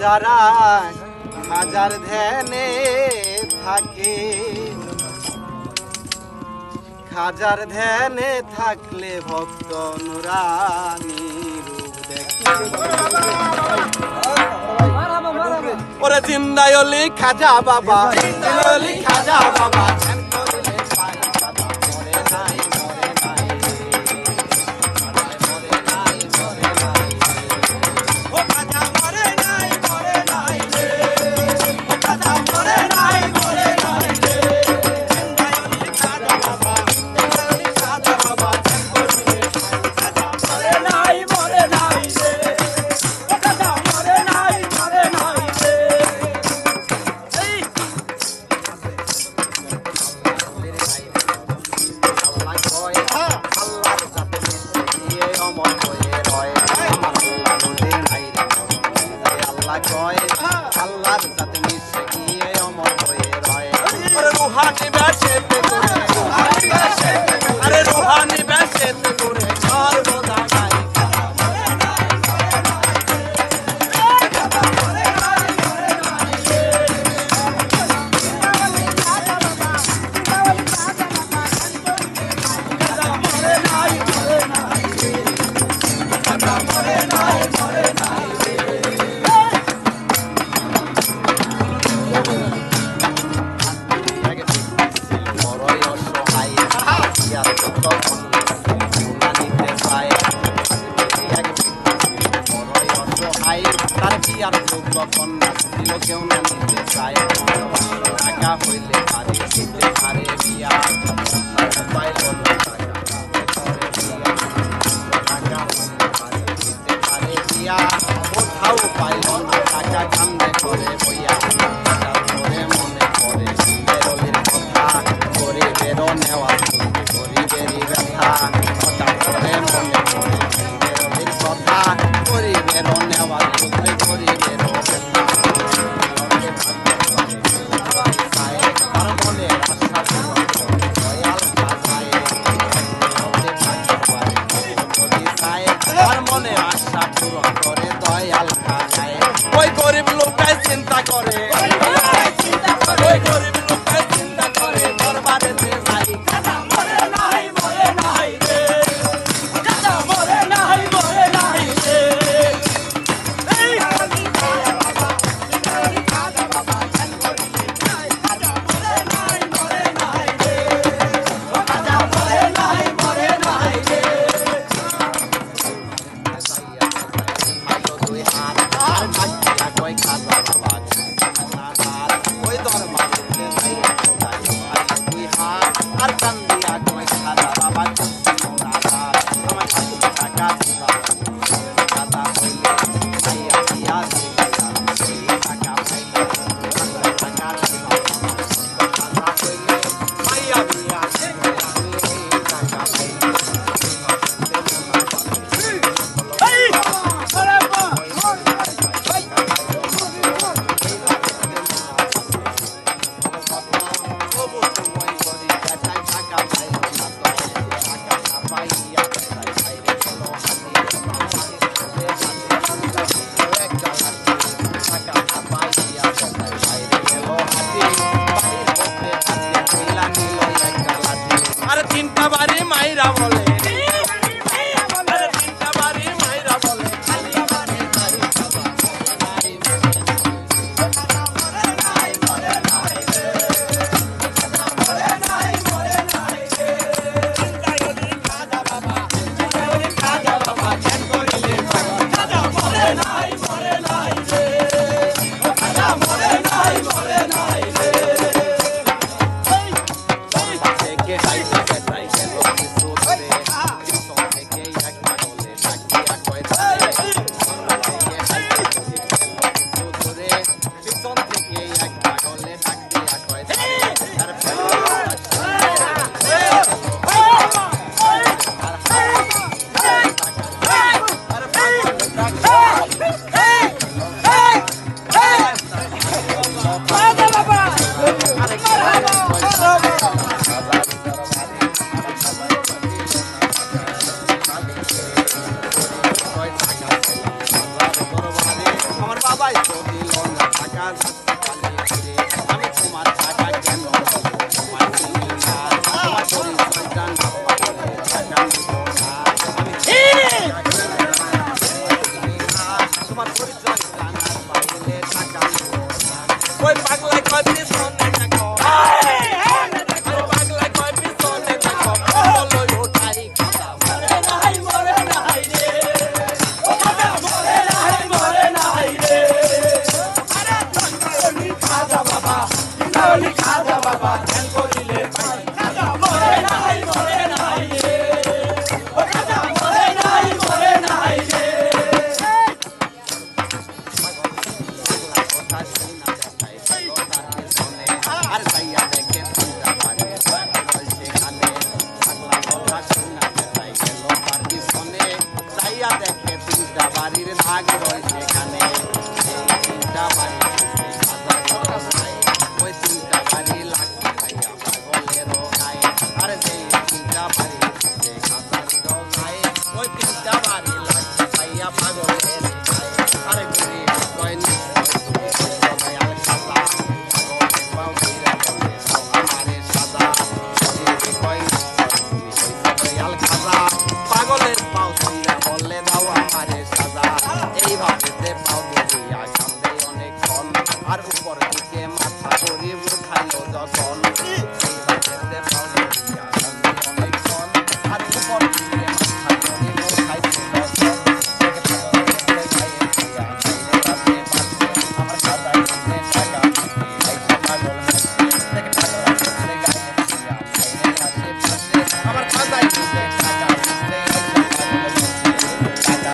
যারা হাজার ধ্যানে থাকে, হাজার ধ্যানে থাকলে ভক্ত নুরানি রূপ দেখে। ওরে জিন্দায় অলি খাজা বাবা, জিন্দায় অলি খাজা বাবা, ধ্যান করিলে পাই বাবা, মরে নাই মরে নাই, মরে নাই মরে নাই, ও খাজা মরে নাই মরে নাই রে, ও খাজা মরে নাই মরে নাই রে, জিন্দায় অলি খাজা বাবা, জিন্দায় অলি খাজা বাবা, ধ্যান করিলে পাই খাজা মরে নাই মরে নাই রে, ও খাজা মরে নাই মরে নাই রে। আল্লাহর সাথে মিশে গিয়ে অমর হয়ে রয়। রুহানি বেশেতে করে, আরে রুহানি বেশেতে করে সর্বদা গাই খাজা মরে নাই মরে নাই রে, খাজা মরে নাই মরে নাই রে, খাজা মরে নাই মরে নাই রে, খাজা মরে নাই মরে নাই রে। বড়ই অসহায় ইয়ার তখন না নিতে চায়, বড়ই অসহায় তার কি আর যোগ্য কন্যা দিল কেউ না নিতে চায়। টাকা হইলে পারে দিতে পারে বিয়া, পাইল না টাকা হইলে পারে দিতে পারে বিয়া, কোথাও পাইল না টাকা কান্দে করে বইয়া। ধরে মনে পড়ে বেরোলির কথা, গরিবেরও নেওয়া চলবে গরিবেরই ব্যথা। হঠাৎ করে মনে পড়ে বেরোলির কথা, গরিবেরও নেওয়া চলবে গরিবেরও ব্যথা। তার মনে আশা পূরণ করে দয়াল খাজায়, তার মনে আশা পূরণ করে দয়াল খাজায়। টাকা রাস্তা পালিয়ে ফিরে আমি তোমার টাকা কেন তোমার চিনি না তোমার পরিচয়টা না পাইলে টাকা নিব না আমি তোমার পরিচয়টা না পাইলে টাকা নিব না ওই পাগলা